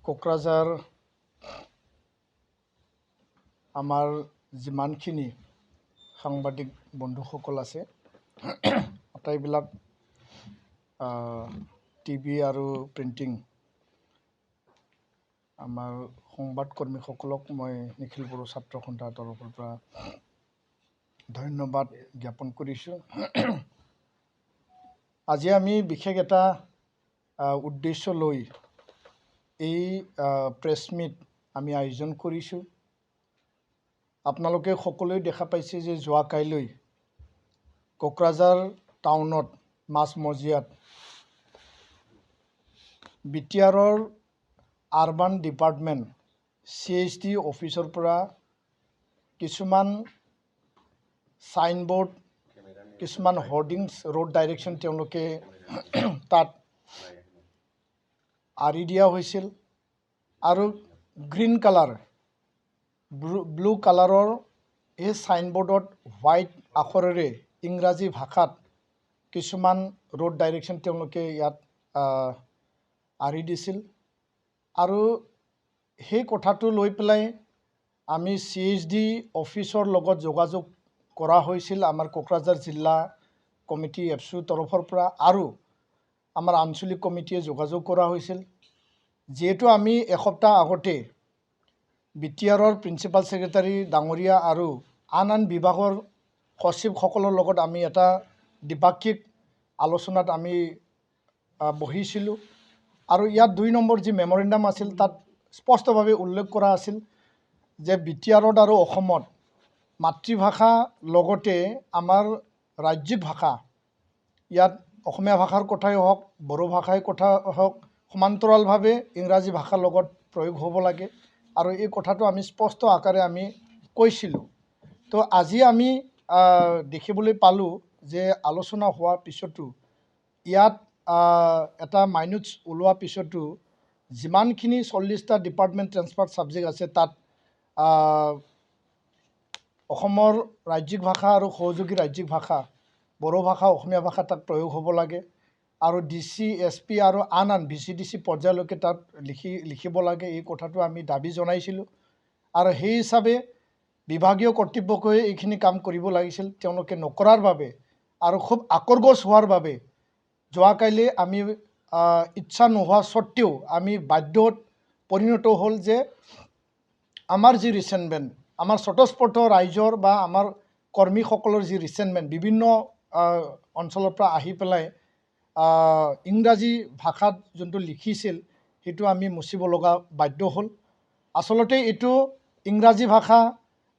কোকৰাঝাৰ আমাৰ যিমানখিনি সাংবাদিক বন্ধুসকল আছে আটাইবিলাক টিভি আৰু প্ৰিণ্টিং আমাৰ সংবাদকৰ্মীসকলক মই নিখিল বড়ো ছাত্ৰ সন্থাৰ তৰফৰ পৰা ধন্যবাদ জ্ঞাপন কৰিছোঁ। আজি আমি বিশেষ এটা উদ্দেশ্য লৈ এই প্ৰেছ মিট আমি আয়োজন কৰিছোঁ। আপোনালোকে সকলোৱে দেখা পাইছে যে যোৱা কাইলৈ কোকৰাঝাৰ টাউনত মাজমজিয়াত বিটিআৰৰ আৰবান ডিপাৰ্টমেণ্ট CHD অফিচৰ পৰা কিছুমান সাইনবোৰ্ড কিছুমান হোৰ্ডিংছ ৰোড ডাইৰেকশ্যন তেওঁলোকে তাত আঁৰি দিয়া হৈছিল আৰু গ্ৰীণ কালাৰ ব্লু কালাৰৰ এই সাইনবোৰ্ডত হোৱাইট আখৰেৰে ইংৰাজী ভাষাত কিছুমান ৰোড ডাইৰেকশ্যন তেওঁলোকে ইয়াত আঁৰি দিছিল আৰু সেই কথাটো লৈ পেলাই আমি CHD অফিচৰ লগত যোগাযোগ কৰা হৈছিল আমাৰ কোকৰাঝাৰ জিলা কমিটি এফচুৰ তৰফৰ পৰা আৰু আমাৰ আঞ্চলিক কমিটিয়ে যোগাযোগ কৰা হৈছিল। যিহেতু আমি এসপ্তাহ আগতে বিটিআৰৰ প্ৰিন্সিপাল ছেক্ৰেটাৰী ডাঙৰীয়া আৰু আন বিভাগৰ সচিবসকলৰ লগত আমি এটা দ্বিপাক্ষিক আলোচনাত আমি বহিছিলোঁ আৰু ইয়াত 2 নম্বৰ যি মেমৰেণ্ডাম আছিল তাত স্পষ্টভাৱে উল্লেখ কৰা আছিল যে বিটিআৰত আৰু অসমত মাতৃভাষা লগতে আমাৰ ৰাজ্যিক ভাষা ইয়াত অসমীয়া ভাষাৰ কথাই হওক বড়ো ভাষাৰ কথা হওক সমান্তৰালভাৱে ইংৰাজী ভাষাৰ লগত প্ৰয়োগ হ'ব লাগে আৰু এই কথাটো আমি স্পষ্ট আকাৰে আমি কৈছিলোঁ। তো আজি আমি দেখিবলৈ পালোঁ যে আলোচনা হোৱাৰ পিছতো ইয়াত এটা মাইনুটছ ওলোৱা পিছতো যিমানখিনি 40টা ডিপাৰ্টমেণ্ট ট্ৰেন্সফাৰ ছাবজেক্ট আছে তাত অসমৰ ৰাজ্যিক ভাষা আৰু সহযোগী ৰাজ্যিক ভাষা বড়ো ভাষা অসমীয়া ভাষা তাত প্ৰয়োগ হ'ব লাগে আৰু DC SP আৰু আন VCDC পৰ্যায়লৈকে তাত লিখিব লাগে এই কথাটো আমি দাবী জনাইছিলোঁ আৰু সেই হিচাপে বিভাগীয় কৰ্তৃপক্ষই এইখিনি কাম কৰিব লাগিছিল তেওঁলোকে নকৰাৰ বাবে আৰু খুব আকৰ্ষক হোৱাৰ বাবে যোৱাকালি আমি ইচ্ছা নোহোৱা স্বত্তেও আমি বাধ্যত পৰিণত হ'ল যে আমাৰ যি ৰিচেণ্টমেণ্ট আমাৰ স্বতঃস্ফূৰ্ত ৰাইজৰ বা আমাৰ কৰ্মীসকলৰ যি ৰিচেণ্টমেণ্ট বিভিন্ন অঞ্চলৰ পৰা আহি পেলাই ইংৰাজী ভাষাত যোনটো লিখিছিল সেইটো আমি মুচিব লগা বাধ্য হ'ল। আচলতে এইটো ইংৰাজী ভাষা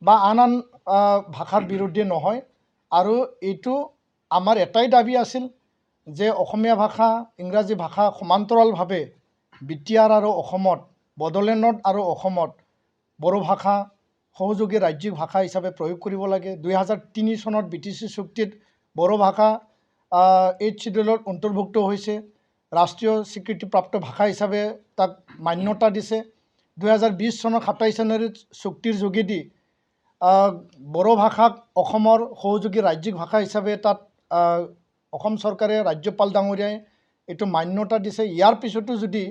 বা আন ভাষাৰ বিৰুদ্ধে নহয় আৰু এইটো আমাৰ এটাই দাবী আছিল যে অসমীয়া ভাষা ইংৰাজী ভাষা সমান্তৰালভাৱে বিটিআৰ আৰু অসমত বড়োলেণ্ডত আৰু অসমত বড়ো ভাষা সহযোগী ৰাজ্যিক ভাষা হিচাপে প্ৰয়োগ কৰিব লাগে। 2003 চনত BTC চুক্তিত বড়ো ভাষা 8th শিডিউলত অন্তৰ্ভুক্ত হৈছে ৰাষ্ট্ৰীয় স্বীকৃতিপ্ৰাপ্ত ভাষা হিচাপে তাক মান্যতা দিছে। 2020 চনৰ 27 জানুৱাৰীত চুক্তিৰ যোগেদি বড়ো ভাষাক অসমৰ সহযোগী ৰাজ্যিক ভাষা হিচাপে তাত অসম চৰকাৰে ৰাজ্যপাল ডাঙৰীয়াই এইটো মান্যতা দিছে। ইয়াৰ পিছতো যদি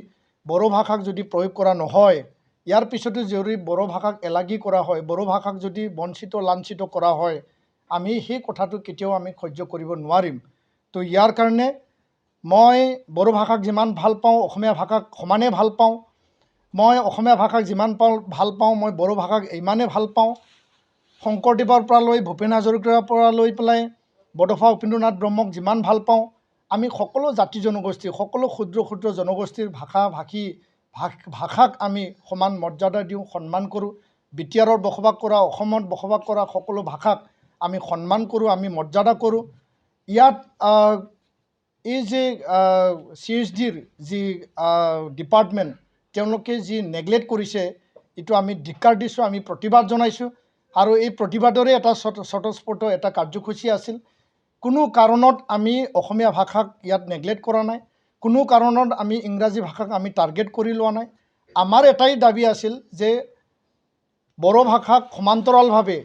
বড়ো ভাষাক যদি প্ৰয়োগ কৰা নহয় ইয়াৰ পিছতো যদি বড়ো ভাষাক এলাগী কৰা হয় বড়ো ভাষাক যদি বঞ্চিত লাঞ্ছিত কৰা হয় আমি সেই কথাটো কেতিয়াও আমি সহ্য কৰিব নোৱাৰিম। তো ইয়াৰ কাৰণে মই বড়ো ভাষাক যিমান ভাল পাওঁ অসমীয়া ভাষাক সমানে ভাল পাওঁ। মই অসমীয়া ভাষাক যিমান ভাল পাওঁ মই বড়ো ভাষাক ইমানে ভাল পাওঁ। শংকৰদেৱৰ পৰা লৈ ভূপেন হাজৰিকাৰ পৰা লৈ পেলাই বডফা উপেন্দ্ৰনাথ ব্ৰহ্মক যিমান ভাল পাওঁ আমি সকলো জাতি জনগোষ্ঠী সকলো ক্ষুদ্ৰ ক্ষুদ্ৰ জনগোষ্ঠীৰ ভাষাক আমি সমান মৰ্যাদা দিওঁ সন্মান কৰোঁ। বিটিআৰত বসবাস কৰা অসমত বসবাস কৰা সকলো ভাষাক আমি সন্মান কৰোঁ আমি মৰ্যাদা কৰোঁ। ইয়াত এই যে CHDৰ যি ডিপাৰ্টমেণ্ট তেওঁলোকে যি নেগলেক্ট কৰিছে এইটো আমি ধিক্কাৰ দিছোঁ আমি প্ৰতিবাদ জনাইছোঁ আৰু এই প্ৰতিবাদৰে এটা স্বতঃস্ফূৰ্ত এটা কাৰ্যসূচী আছিল। কোনো কাৰণত আমি অসমীয়া ভাষাক ইয়াত নেগলেক্ট কৰা নাই কোনো কাৰণত আমি ইংৰাজী ভাষাক আমি টাৰ্গেট কৰি লোৱা নাই। আমাৰ এটাই দাবী আছিল যে বড়ো ভাষাক সমান্তৰালভাৱে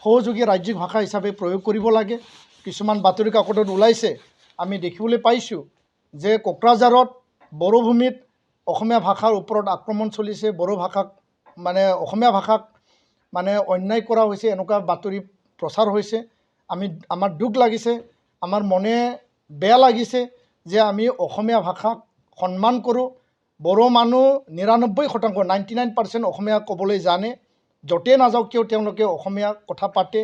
সহযোগী ৰাজ্যিক ভাষা হিচাপে প্ৰয়োগ কৰিব লাগে। কিছুমান বাতৰি কাকতত ওলাইছে আমি দেখিবলৈ পাইছোঁ যে কোকৰাঝাৰত বড়োভূমিত অসমীয়া ভাষাৰ ওপৰত আক্ৰমণ চলিছে, বড়ো ভাষাক মানে অসমীয়া ভাষাক মানে অন্যায় কৰা হৈছে, এনেকুৱা বাতৰি প্ৰচাৰ হৈছে। আমাৰ দুখ লাগিছে, আমাৰ মনে বেয়া লাগিছে যে আমি অসমীয়া ভাষাক সন্মান কৰোঁ। বড়ো মানুহ 99% 99% অসমীয়া ক'বলৈ জানে, য'তেই নাযাওক কিয় তেওঁলোকে অসমীয়া কথা পাতে।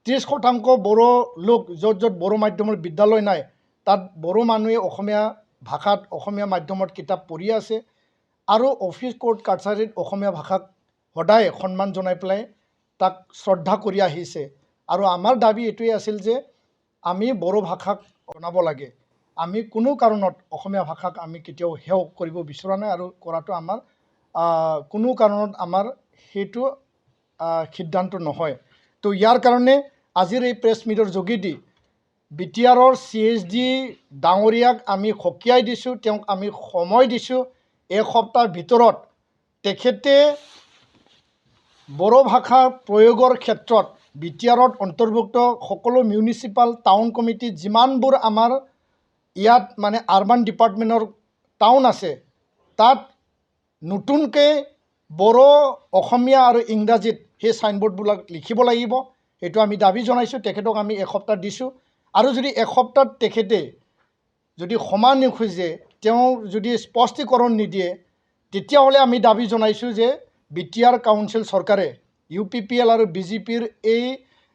30% বড়ো লোক য'ত বড়ো মাধ্যমৰ বিদ্যালয় নাই তাত বড়ো মানুহে অসমীয়া ভাষাত অসমীয়া মাধ্যমত কিতাপ পঢ়ি আছে আৰু অফিচ কোৰ্ট কাছাৰীত অসমীয়া ভাষাক সদায় সন্মান জনাই পেলাই তাক শ্ৰদ্ধা কৰি আহিছে। আৰু আমাৰ দাবী এইটোৱে আছিল যে আমি বড়ো ভাষাক জনাব লাগে। আমি কোনো কাৰণত অসমীয়া ভাষাক আমি কেতিয়াও হেয় কৰিব বিচৰা নাই আৰু কৰাটো আমাৰ কোনো কাৰণত আমাৰ সেইটো সিদ্ধান্ত নহয়। তো ইয়াৰ কাৰণে আজিৰ এই প্ৰেছ মিটৰ যোগেদি BTRৰ CHD ডাঙৰীয়াক আমি সকীয়াই দিছোঁ, তেওঁক আমি সময় দিছোঁ। এসপ্তাহৰ ভিতৰত তেখেতে বড়ো ভাষা প্ৰয়োগৰ ক্ষেত্ৰত BTRত অন্তৰ্ভুক্ত সকলো মিউনিচিপাল টাউন কমিটি যিমানবোৰ আমাৰ ইয়াত মানে আৰ্বান ডিপাৰ্টমেণ্টৰ টাউন আছে তাত নতুনকৈ বড়ো, অসমীয়া আৰু ইংৰাজীত সেই চাইনবোৰ্ডবিলাক লিখিব লাগিব। সেইটো আমি দাবী জনাইছোঁ, তেখেতক আমি এসপ্তাহ দিছোঁ। আৰু যদি এসপ্তাহত তেখেতে যদি ক্ষমা নোখোজে, তেওঁ যদি স্পষ্টীকৰণ নিদিয়ে, তেতিয়াহ'লে আমি দাবী জনাইছোঁ যে BTR কাউন্সিল চৰকাৰে UPPL আৰু BJPৰ এই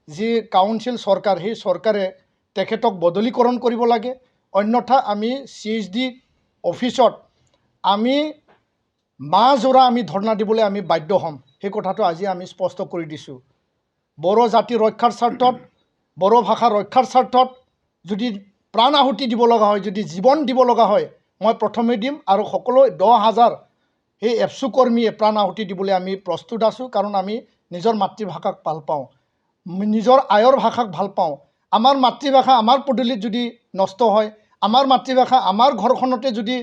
যি কাউন্সিল চৰকাৰ, সেই চৰকাৰে তেখেতক বদলীকৰণ কৰিব লাগে। অন্যথা আমি CHD অফিচত আমি মাহজোৰা আমি ধৰ্ণা দিবলৈ আমি বাধ্য হ'ম। সেই কথাটো আজি আমি স্পষ্ট কৰি দিছোঁ। বড়ো জাতি ৰক্ষাৰ স্বাৰ্থত, বড়ো ভাষা ৰক্ষাৰ স্বাৰ্থত যদি প্ৰাণ আহুতি দিব লগা হয়, যদি জীৱন দিব লগা হয়, মই প্ৰথমে দিম। আৰু সকলো 10,000 সেই এপচু কৰ্মীয়ে প্ৰাণ আহুতি দিবলৈ আমি প্ৰস্তুত আছোঁ। কাৰণ আমি নিজৰ মাতৃভাষাক ভাল পাওঁ, নিজৰ আয়ৰ ভাষাক ভাল পাওঁ। আমাৰ মাতৃভাষা আমাৰ পদূলিত যদি নষ্ট হয়, আমাৰ মাতৃভাষা আমাৰ ঘৰখনতে যদি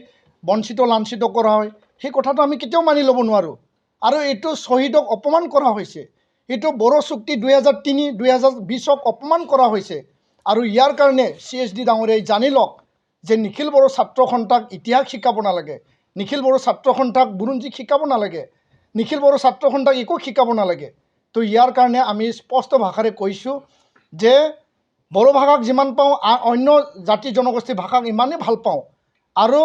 বঞ্চিত লাঞ্ছিত কৰা হয়, সেই কথাটো আমি কেতিয়াও মানি ল'ব নোৱাৰোঁ। আৰু এইটো শ্বহীদক অপমান কৰা হৈছে, এইটো বড়ো চুক্তি 2003, 2020ক অপমান কৰা হৈছে। আৰু ইয়াৰ কাৰণে CHD ডাঙৰীয়াই জানি লওক যে নিখিল বড়ো ছাত্ৰ সন্থাক ইতিহাস শিকাব নালাগে, নিখিল বড়ো ছাত্ৰ সন্থাক বুৰঞ্জী শিকাব নালাগে, নিখিল বড়ো ছাত্ৰ সন্থাক একো শিকাব নালাগে। তো ইয়াৰ কাৰণে আমি স্পষ্ট ভাষাৰে কৈছোঁ যে বড়ো ভাষাক যিমান পাওঁ, অন্য জাতি জনগোষ্ঠীৰ ভাষাক ইমানেই ভাল পাওঁ। আৰু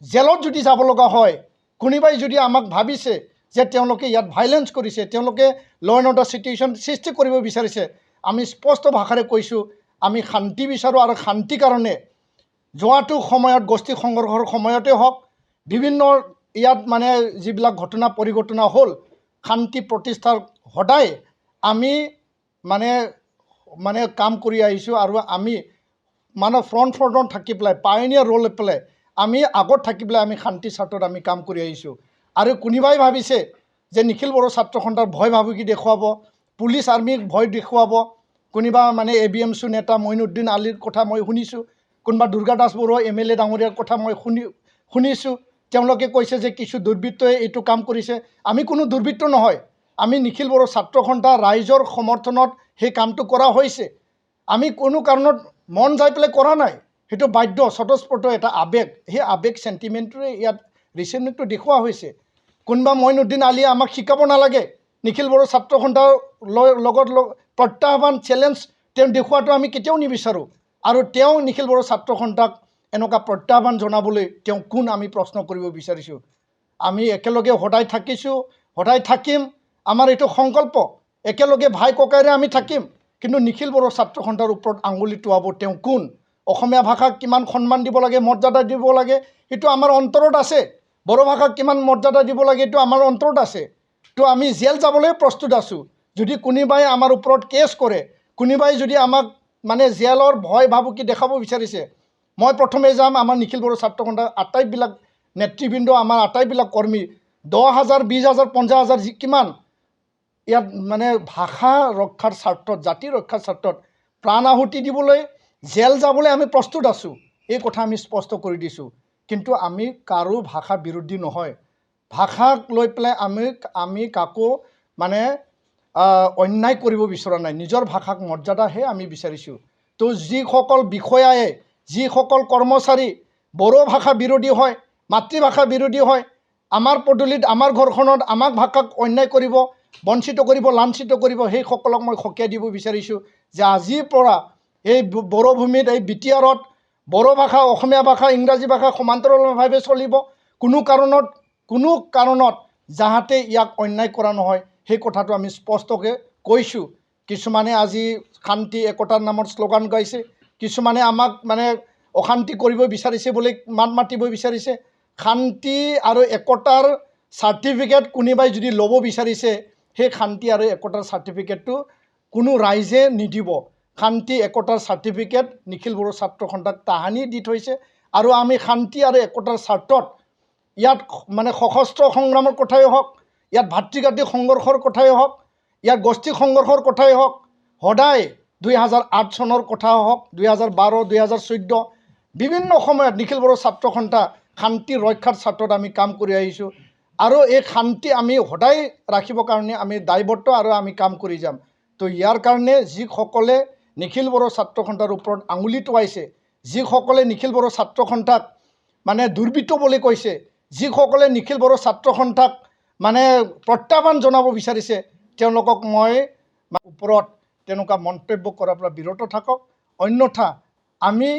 জেলত যদি যাব লগা হয়, কোনোবাই যদি আমাক ভাবিছে যে তেওঁলোকে ইয়াত ভাইলেঞ্চ কৰিছে, তেওঁলোকে ল' এণ্ড অৰ্ডাৰ চিটুৱেশ্যন সৃষ্টি কৰিব বিচাৰিছে, আমি স্পষ্ট ভাষাৰে কৈছোঁ আমি শান্তি বিচাৰোঁ। আৰু শান্তিৰ কাৰণে যোৱাটো সময়ত গোষ্ঠী সংঘৰ্ষৰ সময়তে হওক, বিভিন্ন ইয়াত মানে যিবিলাক ঘটনা পৰিঘটনা হ'ল, শান্তি প্ৰতিষ্ঠাৰ সদায় আমি মানে কাম কৰি আহিছোঁ। আৰু আমি মানে ফ্ৰণ্টত থাকি পেলাই পায়নিয়াৰ ৰ'ল লৈ পেলাই আমি আগত থাকি পেলাই আমি শান্তি স্বাৰ্থত আমি কাম কৰি আহিছোঁ। আৰু কোনোবাই ভাবিছে যে নিখিল বড়ো ছাত্ৰ সন্থাৰ ভয় ভাবুকি দেখুৱাব, পুলিচ আৰ্মিক ভয় দেখুৱাব। কোনোবা মানে ABMC নেতা মঈনুদ্দিন আলিৰ কথা মই শুনিছোঁ, কোনোবা দুৰ্গা দাস বড়ো MLA ডাঙৰীয়াৰ কথা মই শুনিছোঁ। তেওঁলোকে কৈছে যে কিছু দুৰ্বৃত্তই এইটো কাম কৰিছে। আমি কোনো দুৰ্বৃত্ত নহয়, আমি নিখিল বড়ো ছাত্ৰ সন্থা ৰাইজৰ সমৰ্থনত সেই কামটো কৰা হৈছে। আমি কোনো কাৰণত মন যাই পেলাই কৰা নাই, সেইটো বাধ্য স্বতঃস্ফূৰ্ত এটা আৱেগ, সেই আৱেগ চেণ্টিমেণ্টটোৱে ইয়াত ৰিচেণ্টটো দেখুওৱা হৈছে। কোনোবা মঈনুদ্দিন আলিয়ে আমাক শিকাব নালাগে, নিখিল বড়ো ছাত্ৰ সন্থাৰ লগত প্ৰত্যাহ্বান চেলেঞ্জ তেওঁ দেখুওৱাটো আমি কেতিয়াও নিবিচাৰোঁ। আৰু তেওঁ নিখিল বড়ো ছাত্ৰ সন্থাক এনেকুৱা প্ৰত্যাহ্বান জনাবলৈ তেওঁ কোন, আমি প্ৰশ্ন কৰিব বিচাৰিছোঁ। আমি একেলগে সদায় থাকিছোঁ, সদায় থাকিম, আমাৰ এইটো সংকল্প। একেলগে ভাই ককাইৰে আমি থাকিম। কিন্তু নিখিল বড়ো ছাত্ৰ সন্থাৰ ওপৰত আঙুলি টোৱাব তেওঁ কোন, অসমীয়া ভাষাক কিমান সন্মান দিব লাগে, মৰ্যাদা দিব লাগে, সেইটো আমাৰ অন্তৰত আছে। বড়ো ভাষাক কিমান মৰ্যাদা দিব লাগে, এইটো আমাৰ অন্তৰত আছে। তো আমি জেল যাবলৈ প্ৰস্তুত আছোঁ। যদি কোনোবাই আমাৰ ওপৰত কেছ কৰে, কোনোবাই যদি আমাক মানে জেলৰ ভয় ভাবুকি দেখাব বিচাৰিছে, মই প্ৰথমে যাম। আমাৰ নিখিল বড়ো ছাত্ৰ সন্থাৰ আটাইবিলাক নেতৃবৃন্দ, আমাৰ আটাইবিলাক কৰ্মী 10,000, 20,000, 50,000 কিমান ইয়াত মানে ভাষা ৰক্ষাৰ স্বাৰ্থত, জাতি ৰক্ষাৰ স্বাৰ্থত প্ৰাণ আহুতি দিবলৈ, জেল যাবলৈ আমি প্ৰস্তুত আছোঁ। এই কথা আমি স্পষ্ট কৰি দিছোঁ। কিন্তু আমি কাৰো ভাষা বিৰোধী নহয়। ভাষাক লৈ পেলাই আমি কাকো মানে অন্যায় কৰিব বিচৰা নাই, নিজৰ ভাষাক মৰ্যাদাহে আমি বিচাৰিছোঁ। তো যিসকল বিষয়াই, যিসকল কৰ্মচাৰী বড়ো ভাষা বিৰোধী হয়, মাতৃভাষা বিৰোধী হয়, আমাৰ পদূলিত আমাৰ ঘৰখনত আমাক ভাষাক অন্যায় কৰিব, বঞ্চিত কৰিব, লাঞ্ছিত কৰিব, সেইসকলক মই সকীয়াই দিব বিচাৰিছোঁ যে আজিৰ পৰা এই বড়ো ভূমিত, এই বিটিআৰত বড়ো ভাষা, অসমীয়া ভাষা, ইংৰাজী ভাষা সমান্তৰালভাৱে চলিব। কোনো কাৰণত যাহাতে ইয়াক অন্যায় কৰা নহয়, সেই কথাটো আমি স্পষ্টকৈ কৈছোঁ। কিছুমানে আজি শান্তি একতাৰ নামত শ্লোগান গাইছে, কিছুমানে আমাক অশান্তি কৰিব বিচাৰিছে বুলি মাত মাতিব বিচাৰিছে। শান্তি আৰু একতাৰ চাৰ্টিফিকেট কোনোবাই যদি ল'ব বিচাৰিছে, সেই শান্তি আৰু একতাৰ চাৰ্টিফিকেটটো কোনো ৰাইজে নিদিব। শান্তি একতাৰ চাৰ্টিফিকেট নিখিল বড়ো ছাত্ৰ সন্থাক তাহানি দি থৈছে। আৰু আমি শান্তি আৰু একতাৰ স্বাৰ্থত ইয়াত সশস্ত্ৰ সংগ্ৰামৰ কথাই হওক, ইয়াত ভাতৃঘাতী সংঘৰ্ষৰ কথাই হওক, ইয়াত গোষ্ঠী সংঘৰ্ষৰ কথাই হওক, সদায় 2008 চনৰ কথা হওক, 2012, 2014 বিভিন্ন সময়ত নিখিল বড়ো ছাত্ৰ সন্থা শান্তি ৰক্ষাৰ স্বাৰ্থত আমি কাম কৰি আহিছোঁ। আৰু এই শান্তি আমি সদায় ৰাখিবৰ কাৰণে আমি দায়বদ্ধ আৰু আমি কাম কৰি যাম। তো ইয়াৰ কাৰণে যিসকলে নিখিল বড়ো ছাত্ৰ সন্থাৰ ওপৰত আঙুলি টোৱাইছে, যিসকলে নিখিল বড়ো ছাত্ৰ সন্থাক দুৰ্বৃত্ত বুলি কৈছে, যিসকলে নিখিল বড়ো ছাত্ৰ সন্থাক প্ৰত্যাহ্বান জনাব বিচাৰিছে, তেওঁলোকক মই ওপৰত তেনেকুৱা মন্তব্য কৰাৰ পৰা বিৰত থাকক। অন্যথা আমি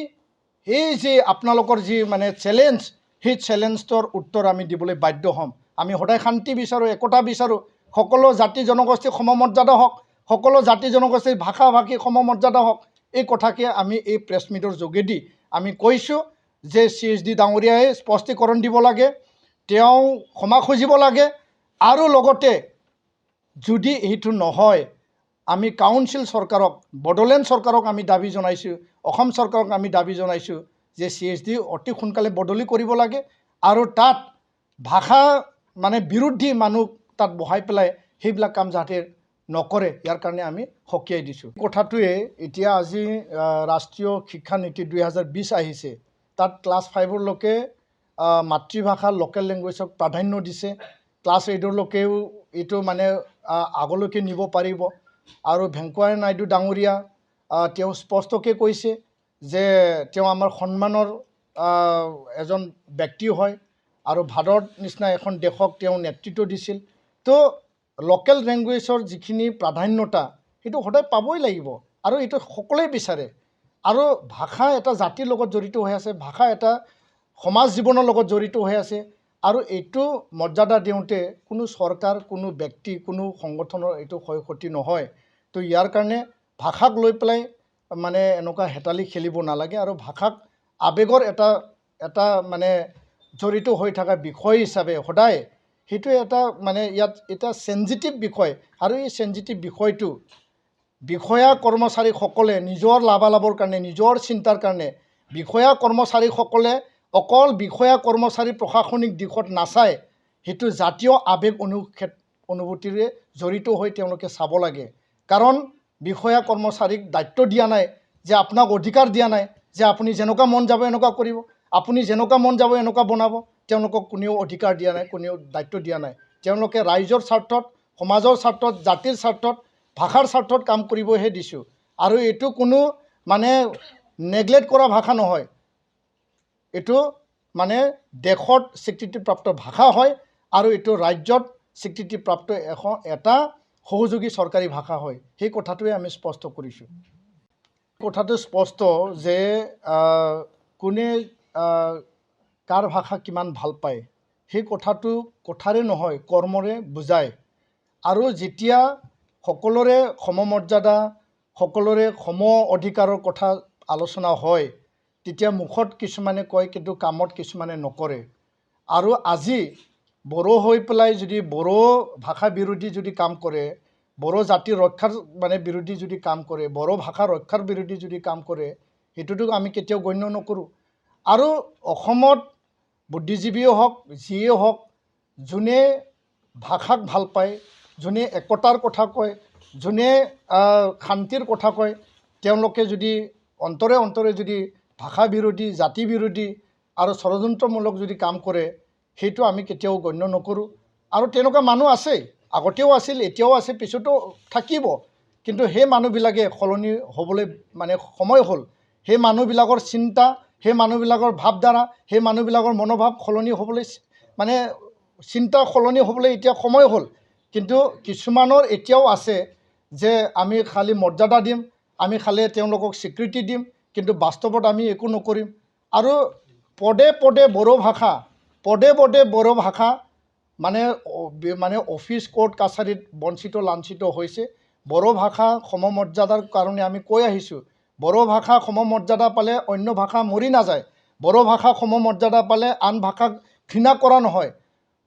এই যে আপোনালোকৰ যি চেলেঞ্জ, সেই চেলেঞ্জটোৰ উত্তৰ আমি দিবলৈ বাধ্য হ'ম। আমি সদায় শান্তি বিচাৰোঁ, একতা বিচাৰোঁ, সকলো জাতি জনগোষ্ঠীৰ সমমৰ্যাদা হওক, সকলো জাতি জনগোষ্ঠীৰ ভাষা ভাষী সমমৰ্যাদা হওক। এই কথাকে আমি এই প্ৰেছ মিটৰ যোগেদি আমি কৈছোঁ যে CSD ডাঙৰীয়াই স্পষ্টীকৰণ দিব লাগে, তেওঁ ক্ষমা খুজিব লাগে। আৰু লগতে যদি এইটো নহয়, আমি কাউন্সিল চৰকাৰক, বড়োলেণ্ড চৰকাৰক আমি দাবী জনাইছোঁ, অসম চৰকাৰক আমি দাবী জনাইছোঁ যে CSD অতি সোনকালে বদলি কৰিব লাগে। আৰু তাত ভাষা বিৰোধী মানুহ তাত বহাই পেলাই সেইবিলাক কাম যাতে নকৰে, ইয়াৰ কাৰণে আমি সকীয়াই দিছোঁ। কথাটোৱে এতিয়া আজি ৰাষ্ট্ৰীয় শিক্ষা নীতি 2020 আহিছে, তাত ক্লাছ 5লৈকে মাতৃভাষা লোকেল লেংগুৱেজক প্ৰাধান্য দিছে। ক্লাছ 8লৈকেও এইটো আগলৈকে নিব পাৰিব। আৰু ভেংকয়া নাইডু ডাঙৰীয়া তেওঁ স্পষ্টকৈ কৈছে যে তেওঁ আমাৰ সন্মানৰ এজন ব্যক্তি হয় আৰু ভাৰত নিচিনা এখন দেশক তেওঁ নেতৃত্ব দিছিল। তো লোকেল লেংগুৱেজৰ যিখিনি প্ৰাধান্যতা, সেইটো সদায় পাবই লাগিব আৰু এইটো সকলোৱে বিচাৰে। আৰু ভাষা এটা জাতিৰ লগত জড়িত হৈ আছে, ভাষা এটা সমাজ জীৱনৰ লগত জড়িত হৈ আছে। আৰু এইটো মৰ্যাদা দিওঁতে কোনো চৰকাৰ, কোনো ব্যক্তি, কোনো সংগঠনৰ এইটো ক্ষয় ক্ষতি নহয়। তো ইয়াৰ কাৰণে ভাষাক লৈ পেলাই এনেকুৱা হেতালি খেলিব নালাগে। আৰু ভাষাক আৱেগৰ এটা জড়িত হৈ থকা বিষয় হিচাপে সদায় সেইটোৱে ইয়াত এটা চেঞ্জিটিভ বিষয়। আৰু এই চেঞ্জিটিভ বিষয়টো বিষয়া কৰ্মচাৰীসকলে নিজৰ লাভালাভৰ কাৰণে, নিজৰ চিন্তাৰ কাৰণে বিষয়া কৰ্মচাৰীসকলে অকল বিষয়া কৰ্মচাৰী প্ৰশাসনিক দিশত নাচায়, সেইটো জাতীয় আৱেগ অনুভূতিৰে জড়িত হৈ তেওঁলোকে চাব লাগে। কাৰণ বিষয়া কৰ্মচাৰীক দায়িত্ব দিয়া নাই যে আপোনাক অধিকাৰ দিয়া নাই যে আপুনি যেনেকুৱা মন যাব এনেকুৱা কৰিব, আপুনি যেনেকুৱা মন যাব এনেকুৱা বনাব। তেওঁলোকক কোনেও অধিকাৰ দিয়া নাই, কোনেও দায়িত্ব দিয়া নাই। তেওঁলোকে ৰাইজৰ স্বাৰ্থত, সমাজৰ স্বাৰ্থত, জাতিৰ স্বাৰ্থত, ভাষাৰ স্বাৰ্থত কাম কৰিবহে দিছোঁ। আৰু এইটো কোনো নেগলেক্ট কৰা ভাষা নহয়, এইটো দেশত স্বীকৃতিপ্ৰাপ্ত ভাষা হয় আৰু এইটো ৰাজ্যত স্বীকৃতিপ্ৰাপ্ত এটা সহযোগী চৰকাৰী ভাষা হয়। সেই কথাটোৱে আমি স্পষ্ট কৰিছোঁ। কথাটো স্পষ্ট যে কোনে কাৰ ভাষা কিমান ভাল পায়, সেই কথাটো কথাৰে নহয়, কৰ্মৰে বুজায়। আৰু যেতিয়া সকলোৰে সমমৰ্যাদা, সকলোৰে সম অধিকাৰৰ কথা আলোচনা হয়, তেতিয়া মুখত কিছুমানে কয় কিন্তু কামত কিছুমানে নকৰে। আৰু আজি বড়ো হৈ পেলাই যদি বড়ো ভাষা বিৰোধী যদি কাম কৰে, বড়ো জাতিৰ ৰক্ষাৰ বিৰোধী যদি কাম কৰে, বড়ো ভাষা ৰক্ষাৰ বিৰোধী যদি কাম কৰে, সেইটোতো আমি কেতিয়াও গণ্য নকৰোঁ। আৰু অসমত বুদ্ধিজীৱীয়ে হওক, যিয়ে হওক, যোনে ভাষাক ভাল পায়, যোনে একতাৰ কথা কয়, যোনে শান্তিৰ কথা কয়, তেওঁলোকে যদি অন্তৰে অন্তৰে যদি ভাষা বিৰোধী, জাতি বিৰোধী আৰু ষড়যন্ত্ৰমূলক যদি কাম কৰে, সেইটো আমি কেতিয়াও গণ্য নকৰোঁ। আৰু তেনেকুৱা মানুহ আছে, আগতেও আছিল, এতিয়াও আছে, পিছতো থাকিব। কিন্তু সেই মানুহবিলাকে সলনি হ'বলৈ সময় হ'ল। সেই মানুহবিলাকৰ চিন্তা, সেই মানুহবিলাকৰ ভাৱধাৰা, সেই মানুহবিলাকৰ মনোভাৱ সলনি হ'বলৈ চিন্তা সলনি হ'বলৈ এতিয়া সময় হ'ল কিন্তু কিছুমানৰ এতিয়াও আছে যে আমি খালি মৰ্যাদা দিম আমি খালি তেওঁলোকক স্বীকৃতি দিম কিন্তু বাস্তৱত আমি একো নকৰিম আৰু পদে পদে বড়ো ভাষা মানে অফিচ কোৰ্ট কাছাৰীত বঞ্চিত লাঞ্ছিত হৈছে বড়ো ভাষা সমমৰ্যাদাৰ কাৰণে আমি কৈ আহিছোঁ বড়ো ভাষা সমমৰ্যাদা পালে অন্য ভাষা মৰি নাযায় বড়ো ভাষা সমমৰ্যাদা পালে আন ভাষাক ঘৃণা কৰা নহয়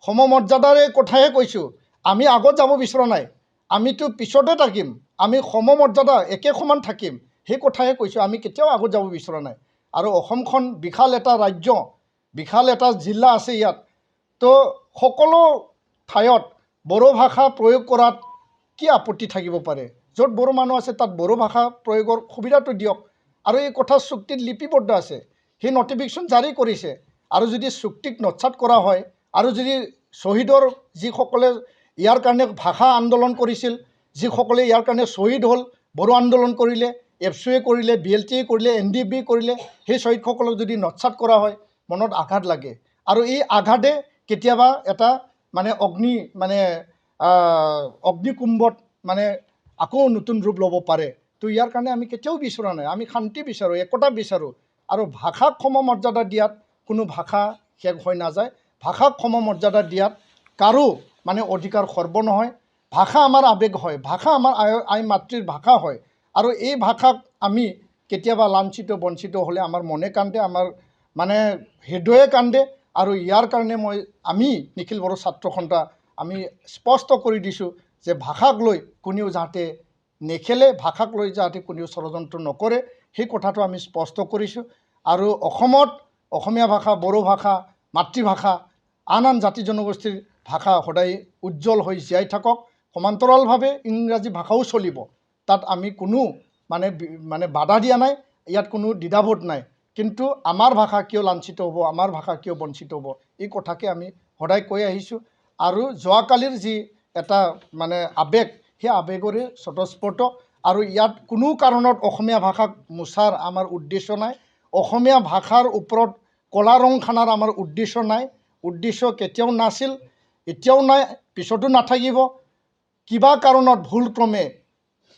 সমমৰ্যাদাৰে কথাহে কৈছোঁ আমি আগত যাব বিচৰা নাই আমিতো পিছতে থাকিম আমি সমমৰ্যাদা একে সমান থাকিম সেই কথাহে কৈছোঁ আমি কেতিয়াও আগত যাব বিচৰা নাই আৰু অসমখন বিশাল এটা ৰাজ্য বিশাল এটা জিলা আছে ইয়াত তো সকলো ঠাইত বড়ো ভাষা প্ৰয়োগ কৰাত কি আপত্তি থাকিব পাৰে য'ত বড়ো মানুহ আছে তাত বড়ো ভাষা প্ৰয়োগৰ সুবিধাটো দিয়ক আৰু এই কথা চুক্তিত লিপিবদ্ধ আছে সেই নটিফিকেশ্যন জাৰি কৰিছে আৰু যদি চুক্তিক নৎসাত কৰা হয় আৰু যদি শ্বহীদৰ যিসকলে ইয়াৰ কাৰণে ভাষা আন্দোলন কৰিছিল যিসকলে ইয়াৰ কাৰণে শ্বহীদ হ'ল বড়ো আন্দোলন কৰিলে এফচুৱে কৰিলে BLT কৰিলে NDB কৰিলে সেই শ্বহীদসকলক যদি নৎসাত কৰা হয় মনত আঘাত লাগে আৰু এই আঘাতে কেতিয়াবা এটা অগ্নিকুম্ভত আকৌ নতুন ৰূপ ল'ব পাৰে তো ইয়াৰ কাৰণে আমি কেতিয়াও বিচৰা নাই আমি শান্তি বিচাৰোঁ একতা বিচাৰোঁ আৰু ভাষাক সমমৰ্যাদা দিয়াত কোনো ভাষা শেষ হৈ নাযায় ভাষাক সমমৰ্যাদা দিয়াত কাৰো অধিকাৰ খৰ্ব নহয় ভাষা আমাৰ আৱেগ হয় ভাষা আমাৰ আই মাতৃৰ ভাষা হয় আৰু এই ভাষাক আমি কেতিয়াবা লাঞ্ছিত বঞ্চিত হ'লে আমাৰ মনে কান্দে আমাৰ হৃদয়ে কান্দে আৰু ইয়াৰ কাৰণে আমি নিখিল বড়ো ছাত্ৰ সন্থা আমি স্পষ্ট কৰি দিছোঁ যে ভাষাক লৈ কোনেও যাতে নেখেলে ভাষাক লৈ যাতে কোনেও ষড়যন্ত্ৰ নকৰে সেই কথাটো আমি স্পষ্ট কৰিছোঁ আৰু অসমত অসমীয়া ভাষা বড়ো ভাষা মাতৃভাষা আন জাতি জনগোষ্ঠীৰ ভাষা সদায় উজ্জ্বল হৈ জীয়াই থাকক সমান্তৰালভাৱে ইংৰাজী ভাষাও চলিব তাত আমি কোনো বাধা দিয়া নাই ইয়াত কোনো দ্বিধাবোধ নাই কিন্তু আমাৰ ভাষা কিয় লাঞ্ছিত হ'ব আমাৰ ভাষা কিয় বঞ্চিত হ'ব এই কথাকে আমি সদায় কৈ আহিছোঁ আৰু যোৱাকালিৰ যি এটা আৱেগ সেই আৱেগৰে স্বতঃস্ফূৰ্ত আৰু ইয়াত কোনো কাৰণত অসমীয়া ভাষাক মোচাৰ আমাৰ উদ্দেশ্য নাই অসমীয়া ভাষাৰ ওপৰত কলা ৰং খানাৰ আমাৰ উদ্দেশ্য নাই উদ্দেশ্য কেতিয়াও নাছিল এতিয়াও নাই পিছতো নাথাকিব কিবা কাৰণত ভুলক্ৰমে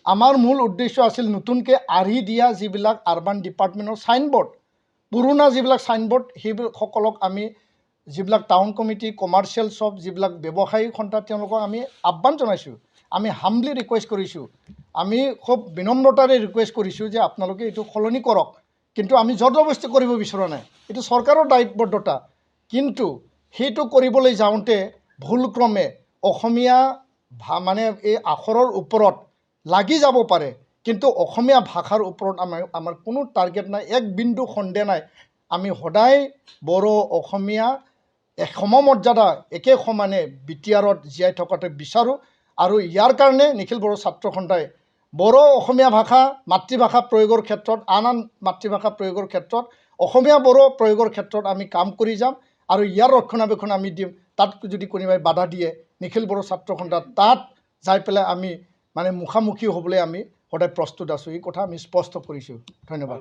আমাৰ মূল উদ্দেশ্য আছিল নতুনকৈ আঁৰি দিয়া যিবিলাক আৰবান ডিপাৰ্টমেণ্টৰ ছাইনবোৰ্ড পুৰণা যিবিলাক ছাইনবোৰ্ড সেইসকলক আমি যিবিলাক টাউন কমিটি কমাৰ্চিয়েল শ্বপ যিবিলাক ব্যৱসায়িক সন্থা তেওঁলোকক আমি আহ্বান জনাইছোঁ আমি হাম্বলি ৰিকুৱেষ্ট কৰিছোঁ আমি খুব বিনম্ৰতাৰে ৰিকুৱেষ্ট কৰিছোঁ যে আপোনালোকে এইটো সলনি কৰক কিন্তু আমি জবৰদস্তি কৰিব বিচৰা নাই এইটো চৰকাৰৰ দায়বদ্ধতা কিন্তু সেইটো কৰিবলৈ যাওঁতে ভুলক্ৰমে অসমীয়া এই আখৰৰ ওপৰত লাগি যাব পাৰে কিন্তু অসমীয়া ভাষাৰ ওপৰত আমাৰ কোনো টাৰ্গেট নাই এক বিন্দু সন্দেহ নাই আমি সদায় বড়ো অসমীয়া সমমৰ্যাদা একে সমানে বিটিআৰত জীয়াই থকাটো বিচাৰোঁ আৰু ইয়াৰ কাৰণে নিখিল বড়ো ছাত্ৰ সন্থাই বড়ো অসমীয়া ভাষা মাতৃভাষা প্ৰয়োগৰ ক্ষেত্ৰত আন মাতৃভাষা প্ৰয়োগৰ ক্ষেত্ৰত অসমীয়া বড়ো প্ৰয়োগৰ ক্ষেত্ৰত আমি কাম কৰি যাম আৰু ইয়াৰ ৰক্ষণাবেক্ষণ আমি দিম তাত যদি কোনোবাই বাধা দিয়ে নিখিল বড়ো ছাত্ৰ সন্থা তাত যাই পেলাই আমি মুখামুখি হ'বলৈ আমি সদায় প্ৰস্তুত আছোঁ এই কথা আমি স্পষ্ট কৰিছোঁ ধন্যবাদ